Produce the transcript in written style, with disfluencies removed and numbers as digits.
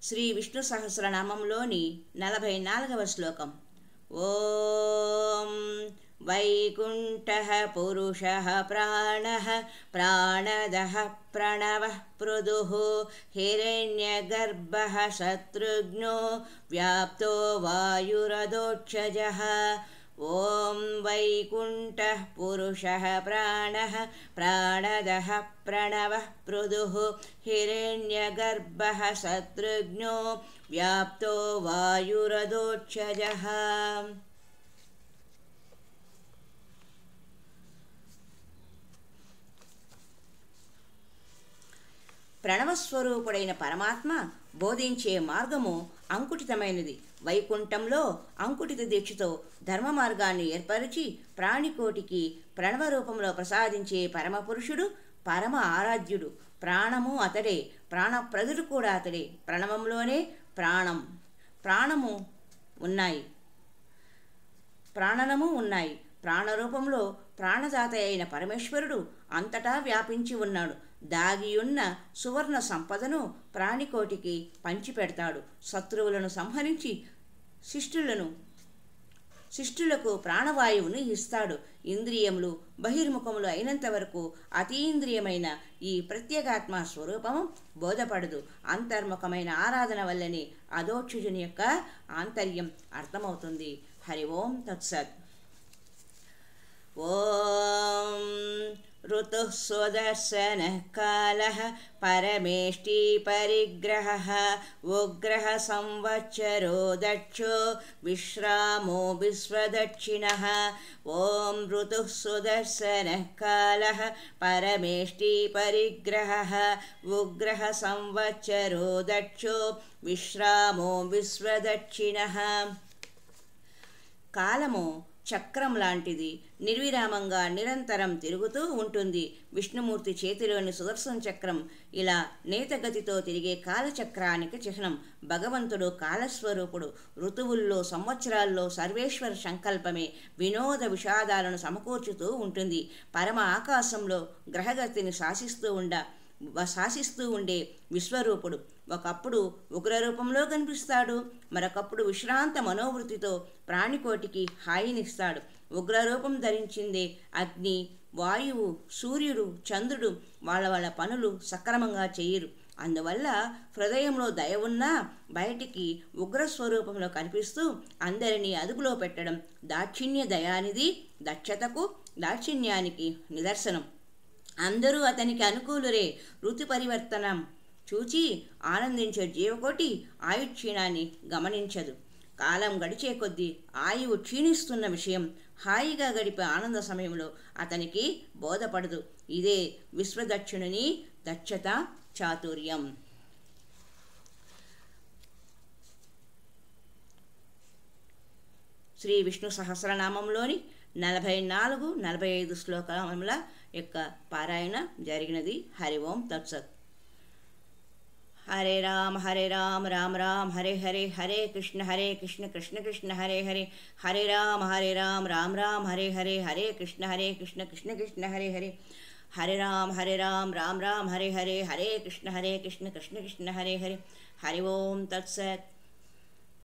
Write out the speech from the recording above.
శ్రీ విష్ణు సహస్రనామంలోని 44వ శ్లోకం. ఓం వైకుంఠః పురుషః ప్రాణః ప్రాణదః ప్రణవః పృదుః హిరణ్యగర్భః శత్రుఘ్నో వ్యాప్తో వాయురదోక్షజః. ఓం వైకుంఠః పురుషః ప్రాణః ప్రాణదః ప్రణవః పృదుః హిరణ్యగర్భః శత్రుఘ్నో వ్యాప్తో వాయురదోక్షజః. ప్రణవస్వరూపుడైన పరమాత్మ బోధించే మార్గము అంకుటితమైనది. వైకుంఠంలో అంకుటిత దీక్షతో ధర్మ మార్గాన్ని ఏర్పరిచి ప్రాణికోటికి ప్రణవ రూపంలో ప్రసాదించే పరమపురుషుడు పరమ ఆరాధ్యుడు. ప్రాణము అతడే, ప్రాణప్రదుడు కూడా అతడే. ప్రణవంలోనే ప్రాణము ఉన్నాయి, ప్రాణనము ఉన్నాయి. ప్రాణరూపంలో ప్రాణదాత అయిన పరమేశ్వరుడు అంతటా వ్యాపించి ఉన్నాడు. దాగియున్న సువర్ణ సంపదను ప్రాణికోటికి పంచిపెడతాడు. శత్రువులను సంహరించి శిష్టులకు ప్రాణవాయువును ఇస్తాడు. ఇంద్రియములు బహిర్ముఖములు అయినంత వరకు అతీంద్రియమైన ఈ ప్రత్యేగాత్మ స్వరూపము బోధపడదు. అంతర్ముఖమైన ఆరాధన వల్లనే అదోక్షజుని యొక్క ఆంతర్యం అర్థమవుతుంది. హరి ఓం తత్సత్. ఓం ఋతుః సుదర్శనః కాలః పరమేష్టి పరిగ్రహః ఉగ్రః సంవత్సరో దక్షో విశ్రామో విశ్వదక్షిణః. ఓం ఋతుః సుదర్శనః కాలః పరమేష్టి పరిగ్రహః ఉగ్రః సంవత్సరో దక్షో విశ్రామో విశ్వదక్షిణః. కాలము చక్రం లాంటిది, నిర్విరామంగా నిరంతరం తిరుగుతూ ఉంటుంది. విష్ణుమూర్తి చేతిలోని సుదర్శన చక్రం ఇలా నేతగతితో తిరిగే కాలచక్రానికి చిహ్నం. భగవంతుడు కాలస్వరూపుడు. ఋతువుల్లో సంవత్సరాల్లో సర్వేశ్వర సంకల్పమే వినోద విషాదాలను సమకూర్చుతూ ఉంటుంది. పరమ ఆకాశంలో గ్రహగతిని శాసిస్తూ ఉండే విశ్వరూపుడు ఒకప్పుడు ఉగ్రరూపంలో కనిపిస్తాడు, మరొకప్పుడు విశ్రాంత మనోవృత్తితో ప్రాణికోటికి హాయినిస్తాడు. ఉగ్రరూపం ధరించిందే అగ్ని, వాయువు, సూర్యుడు, చంద్రుడు వాళ్ళ పనులు సక్రమంగా చేయరు. అందువల్ల హృదయంలో దయ ఉన్నా బయటికి ఉగ్రస్వరూపంలో కనిపిస్తూ అందరినీ అదుపులో పెట్టడం దాక్షిణ్య దయానిధి, దక్షతకు దాక్షిణ్యానికి నిదర్శనం. అందరూ అతనికి అనుకూలురే. ఋతు పరివర్తనం చూచి ఆనందించే జీవకోటి ఆయుక్షీణాన్ని గమనించదు. కాలం గడిచే కొద్దీ ఆయువు క్షీణిస్తున్న విషయం హాయిగా గడిపే ఆనంద సమయంలో అతనికి బోధపడదు. ఇదే విశ్వదక్షిణుని దక్షత చాతుర్యం. శ్రీ విష్ణు సహస్రనామంలోని 44, 45 శ్లోకముల యొక్క పారాయణ జరిగినది. హరి ఓం తత్సత్. హరే రామ రామ రామ హరే హరే, హరే కృష్ణ కృష్ణ కృష్ణ హరే హరే, హరే రామ రామ రామ హరే హరే, హరే కృష్ణ కృష్ణ కృష్ణ హరే హరే, హరే రామ రామ రామ హరే హరే, హరే కృష్ణ కృష్ణ కృష్ణ హరే హరే. హరి ఓం తత్సత్.